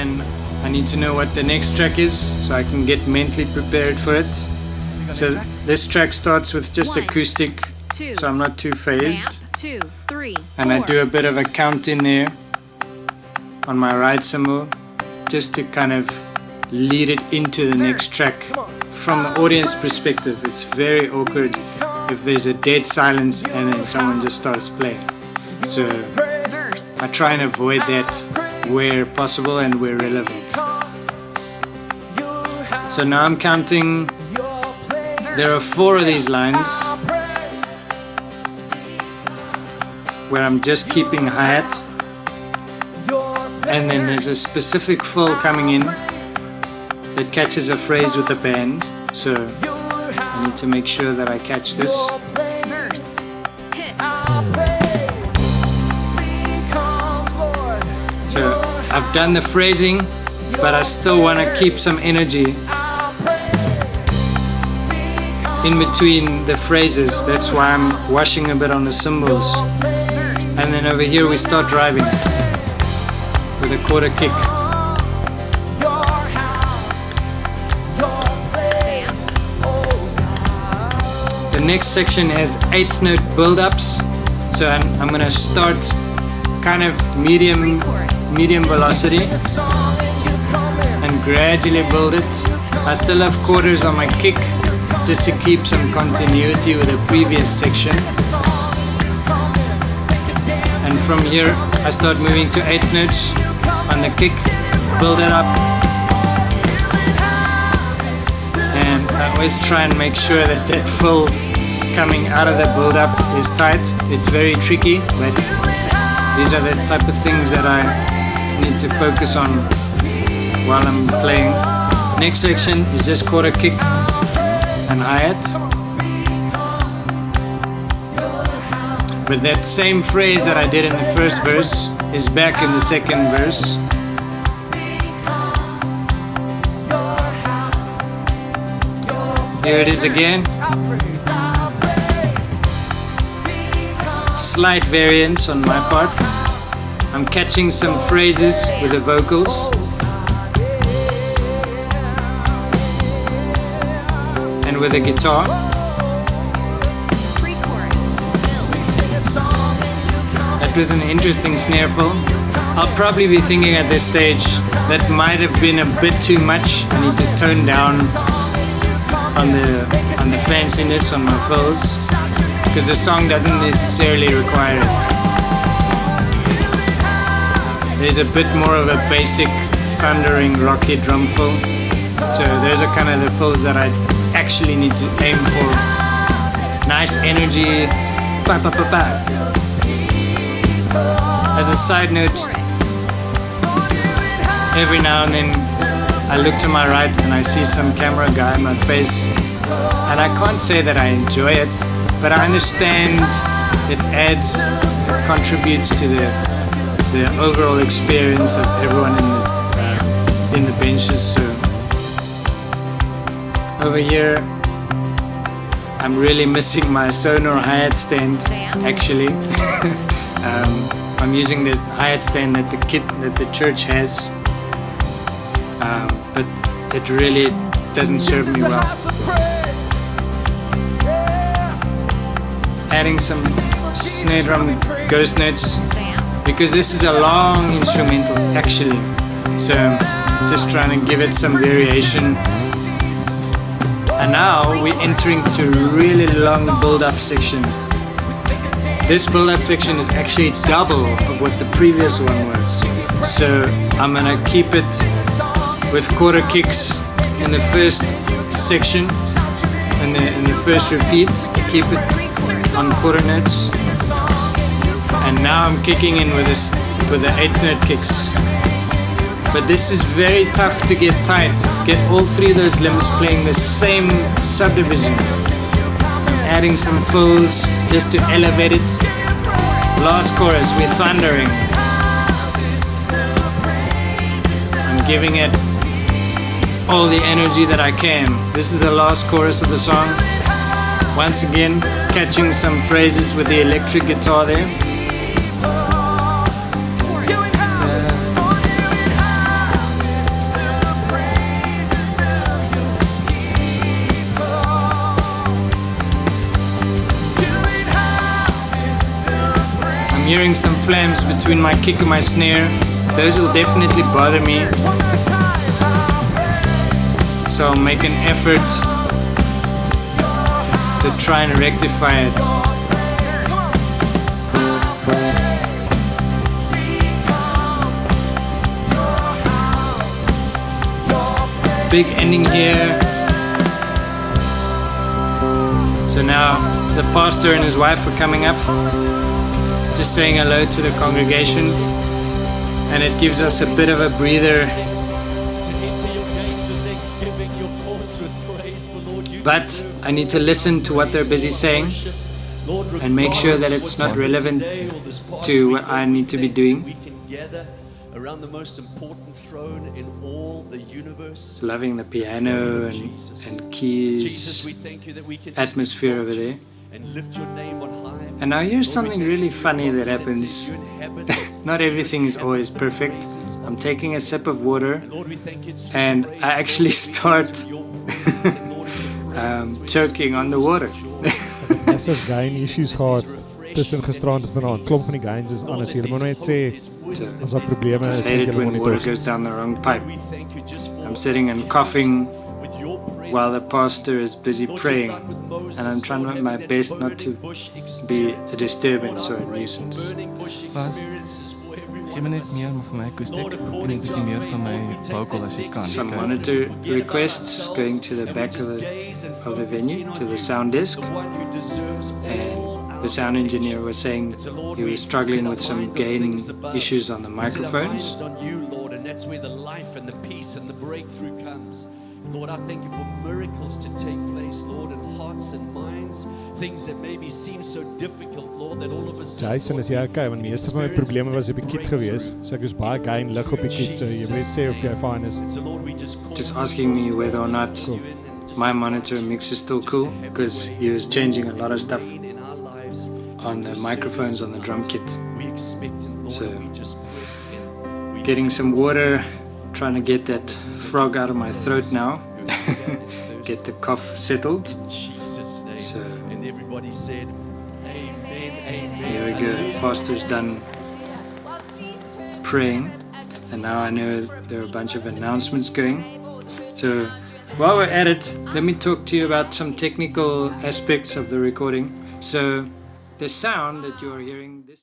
and I need to know what the next track is so I can get mentally prepared for it. So this track starts with just acoustic, so I'm not too phased. And I do a bit of a count in there on my right cymbal just to kind of lead it into the next track. From the audience perspective, it's very awkward if there's a dead silence and then someone just starts playing. So I try and avoid that where possible and where relevant. So now I'm counting. There are 4 of these lines where I'm just keeping hi-hat, and then there's a specific fill coming in that catches a phrase with a band. So I need to make sure that I catch this. So I've done the phrasing, but I still want to keep some energy in between the phrases. That's why I'm washing a bit on the cymbals. And then over here we start driving with a quarter kick. The next section has 8th note build-ups. So I'm gonna start kind of medium velocity and gradually build it. I still have quarters on my kick just to keep some continuity with the previous section. And from here I start moving to 8th notes on the kick, build it up, and I always try and make sure that that fill coming out of the build up is tight. It's very tricky, but these are the type of things that I need to focus on while I'm playing. Next section is just quarter kick and hi-hat. But that same phrase that I did in the first verse is back in the second verse. Here it is again. Slight variance on my part. I'm catching some phrases with the vocals. And with the guitar. That was an interesting snare fill. I'll probably be thinking at this stage that might have been a bit too much. I need to tone down on the fanciness on my fills, because the song doesn't necessarily require it. There's a bit more of a basic thundering rocky drum fill. So those are kind of the fills that I actually need to aim for. Nice energy. Ba, ba, ba, ba. As a side note, every now and then I look to my right and I see some camera guy in my face, and I can't say that I enjoy it, but I understand it adds, it contributes to the overall experience of everyone in the benches. So over here I'm really missing my Sonar hi-hat stand actually. I'm using the hi-hat stand that the kit that the church has, but it really doesn't serve me well. Adding some snare drum ghost notes, because this is a long instrumental actually, so just trying to give it some variation. And now we're entering to a really long build-up section. This build-up section is actually double of what the previous one was. So I'm gonna keep it with quarter kicks in the first section, in the first repeat. Keep it on quarter notes. And now I'm kicking in with the 8th note kicks. But this is very tough to get tight. Get all 3 of those limbs playing the same subdivision. Adding some fills just to elevate it. Last chorus, we're thundering. I'm giving it all the energy that I can. This is the last chorus of the song. Once again, catching some phrases with the electric guitar there. hearing some flames between my kick and my snare, those will definitely bother me. So I'll make an effort to try and rectify it. Big ending here. So now the pastor and his wife are coming up, just saying hello to the congregation, and it gives us a bit of a breather. But I need to listen to what they're busy saying and make sure that it's not relevant to what I need to be doing. Around the most important throne in all the universe. Loving the piano and keys atmosphere over there. And lift your name on high. And now here's something really funny that happens. Not everything is always perfect. I'm taking a sip of water and I actually start choking on the water. Massive gain issues gehad tussen gisterand en vanaand. Klomp van die gains is anders. Jy moet net sê as daar probleme is I hate met it julle when water monitors. goes down the wrong pipe. I'm sitting and coughing while the pastor is busy praying, and I'm trying my best not to be a disturbance or a nuisance. Gee my net meer van my akoestiek en 'n bietjie meer van my vocal as jy kan. Some monitor requests going to the back of the venue, to the sound desk, and the sound engineer was saying he was struggling with some gain issues on the microphones. That's where the life and the peace and the breakthrough comes. Lord, I thank you for miracles to take place, Lord, in hearts and minds, things that maybe seem so difficult, Lord, that all of a sudden... Jason, is jy okay? Want die meeste van my probleme was op die kit gewees. So ek was baie gain lig op die kit. So jy moet net sê of jy fine is. Just asking me whether or not my monitor mix is still cool, because he was changing a lot of stuff on the microphones on the drum kit. So getting some water, trying to get that frog out of my throat now. Get the cough settled. So here we go. Pastor's done praying, and now I know there are a bunch of announcements going. So while we're at it, let me talk to you about some technical aspects of the recording. So the sound that you are hearing this